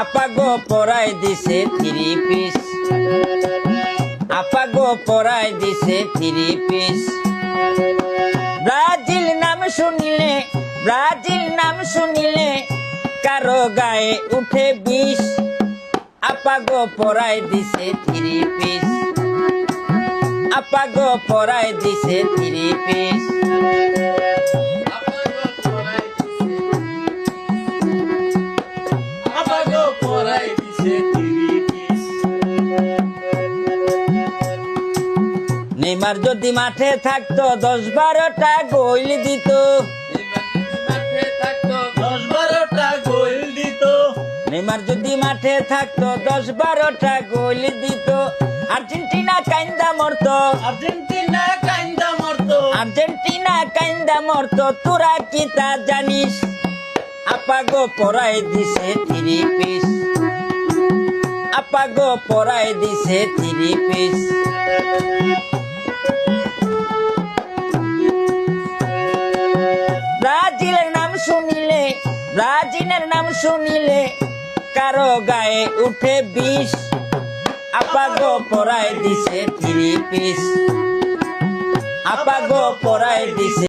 আপা গো পরাই দিছে থ্রি পিস, আপা গো পরাই দিছে থ্রি পিস। ব্রাজিল নাম শুনিলে, ব্রাজিল নাম শুনিলে কারো গায়ে উঠে বিষ। আপা গো পরাই দিছে থ্রি পিস, আপা গো পরাই দিছে থ্রি পিস। নেইমার যদি মাঠে থাকতো 10-12টা গোল দিত, নেইমার যদি মাঠে থাকতো 10-12টা গোল দিত। আর্জেন্টিনা কাইন্দা মরতো, আর্জেন্টিনা কাইন্দা মরতো, আর্জেন্টিনা কাইন্দা মরতো, তোরা কি তা জানিস? আপা গো পরাই দিছে থ্রি পিস, আপা গো পরাই দিছে থ্রি পিস। ব্রাজিলের নাম শুনিলে, ব্রাজিলের নাম শুনিলে কারো গায়ে উঠে বিষ। আপা গো পরাই দিছে থ্রি পিস, আপা গো পরাই দিছে।